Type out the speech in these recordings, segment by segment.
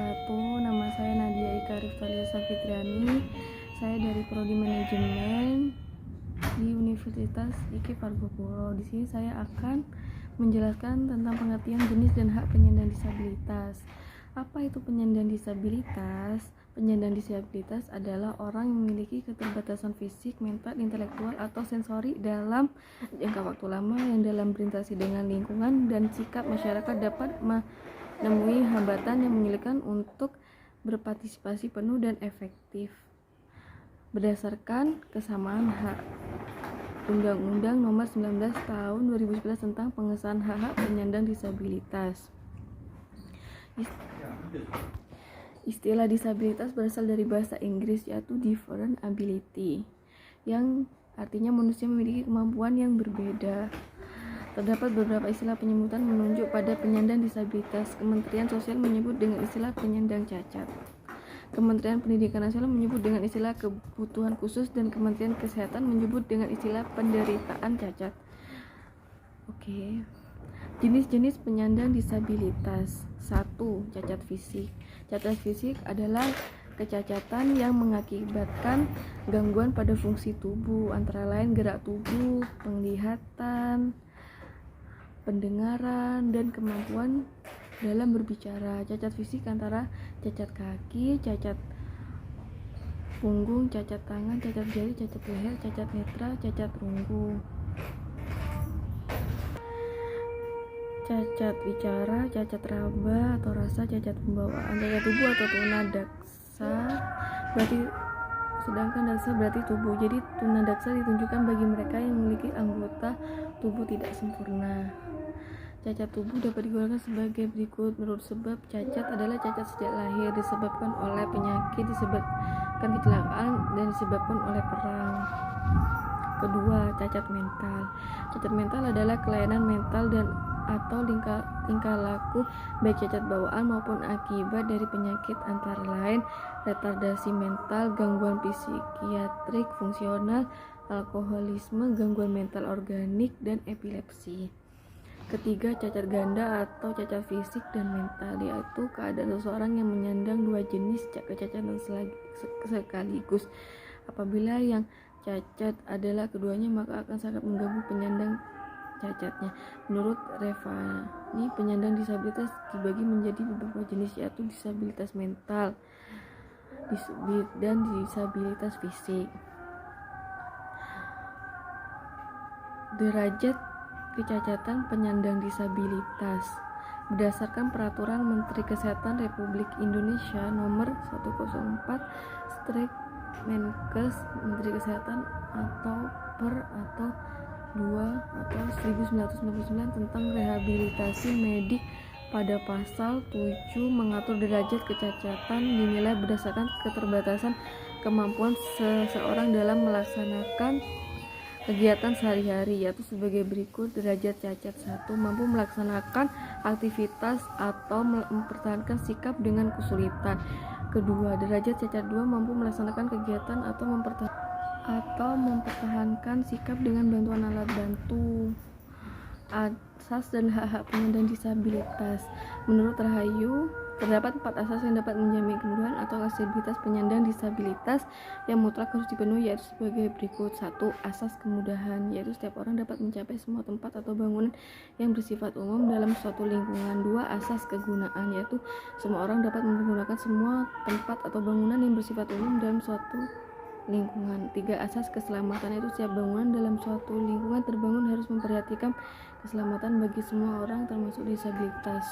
wabarakatuh. Nama saya Nadia Ika Riftalia Safitriani. Saya dari Prodi Manajemen di Universitas IKIP Argopuro. Di sini saya akan menjelaskan tentang pengertian jenis dan hak penyandang disabilitas. Apa itu penyandang disabilitas? Penyandang disabilitas adalah orang yang memiliki keterbatasan fisik, mental, intelektual, atau sensori dalam jangka waktu lama yang dalam berinteraksi dengan lingkungan dan sikap masyarakat dapat menemui hambatan yang menyulitkan untuk berpartisipasi penuh dan efektif. Berdasarkan kesamaan hak Undang-Undang Nomor 19 Tahun 2011 tentang pengesahan hak-hak penyandang disabilitas. Istilah disabilitas berasal dari bahasa Inggris yaitu different ability, yang artinya manusia memiliki kemampuan yang berbeda. Terdapat beberapa istilah penyebutan menunjuk pada penyandang disabilitas. Kementerian Sosial menyebut dengan istilah penyandang cacat. Kementerian Pendidikan Nasional menyebut dengan istilah kebutuhan khusus, dan Kementerian Kesehatan menyebut dengan istilah penderitaan cacat. Jenis-jenis penyandang disabilitas. 1. Cacat fisik. Cacat fisik adalah kecacatan yang mengakibatkan gangguan pada fungsi tubuh, antara lain gerak tubuh, penglihatan, pendengaran, dan kemampuan dalam berbicara. Cacat fisik antara cacat kaki, cacat punggung, cacat tangan, cacat jari, cacat leher, cacat netra, cacat runggu. Cacat bicara, cacat raba atau rasa, cacat pembawaan, cacat tubuh atau tunadaksa sedangkan daksa berarti tubuh. Jadi tunadaksa ditunjukkan bagi mereka yang memiliki anggota tubuh tidak sempurna. Cacat tubuh dapat digunakan sebagai berikut. Menurut sebab, cacat adalah cacat sejak lahir, disebabkan oleh penyakit, disebabkan kecelakaan, dan disebabkan oleh perang. Kedua, cacat mental. Cacat mental adalah kelainan mental dan atau tingkah laku baik cacat bawaan maupun akibat dari penyakit, antara lain retardasi mental, gangguan psikiatrik fungsional, alkoholisme, gangguan mental organik, dan epilepsi. Ketiga, cacat ganda atau cacat fisik dan mental, yaitu keadaan seseorang yang menyandang dua jenis kecacatan sekaligus. Apabila yang cacat adalah keduanya, maka akan sangat mengganggu penyandang cacatnya. Menurut Revani, penyandang disabilitas dibagi menjadi beberapa jenis, yaitu disabilitas mental dan disabilitas fisik. Derajat kecacatan penyandang disabilitas. Berdasarkan Peraturan Menteri Kesehatan Republik Indonesia Nomor 104/Menkes Menteri Kesehatan atau per atau 2 atau 1999 tentang rehabilitasi medik, pada pasal 7 mengatur derajat kecacatan dinilai berdasarkan keterbatasan kemampuan seseorang dalam melaksanakan kegiatan sehari-hari, yaitu sebagai berikut. Derajat cacat 1, mampu melaksanakan aktivitas atau mempertahankan sikap dengan kesulitan. Kedua, derajat cacat 2, mampu melaksanakan kegiatan atau mempertahankan sikap dengan bantuan alat bantu. Asas dan hak-hak penyandang disabilitas. Menurut Rahayu, terdapat 4 asas yang dapat menjamin kemudahan atau aksesibilitas penyandang disabilitas yang mutlak harus dipenuhi, yaitu sebagai berikut. 1. Asas kemudahan, yaitu setiap orang dapat mencapai semua tempat atau bangunan yang bersifat umum dalam suatu lingkungan. 2. Asas kegunaan, yaitu semua orang dapat menggunakan semua tempat atau bangunan yang bersifat umum dalam suatu lingkungan. 3. Asas keselamatan, yaitu setiap bangunan dalam suatu lingkungan terbangun harus memperhatikan keselamatan bagi semua orang termasuk disabilitas.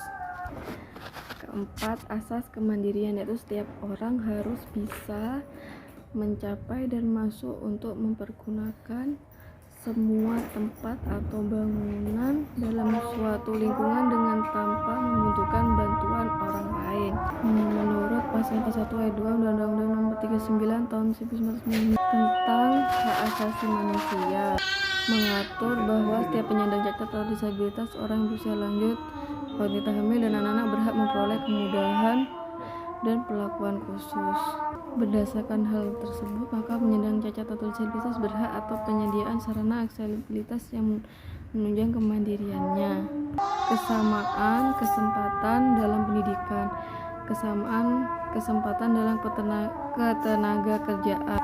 Keempat, asas kemandirian, yaitu setiap orang harus bisa mencapai dan masuk untuk mempergunakan semua tempat atau bangunan dalam suatu lingkungan dengan tanpa membutuhkan bantuan orang lain. Menurut pasal 1 ayat 2 Undang-Undang Nomor 39 Tahun 1995 tentang hak asasi manusia, mengatur bahwa setiap penyandang cacat atau disabilitas, orang berusia lanjut, wanita hamil, dan anak-anak berhak memperoleh kemudahan dan perlakuan khusus. Berdasarkan hal tersebut, maka penyandang cacat atau disabilitas berhak atau penyediaan sarana aksesibilitas yang menunjang kemandiriannya. Kesamaan kesempatan dalam pendidikan. kesamaan kesempatan dalam ketenaga kerjaan,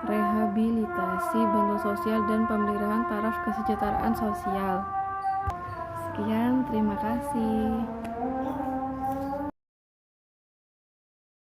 rehabilitasi, bantuan sosial, dan pemeliharaan taraf kesejahteraan sosial. Sekian, terima kasih.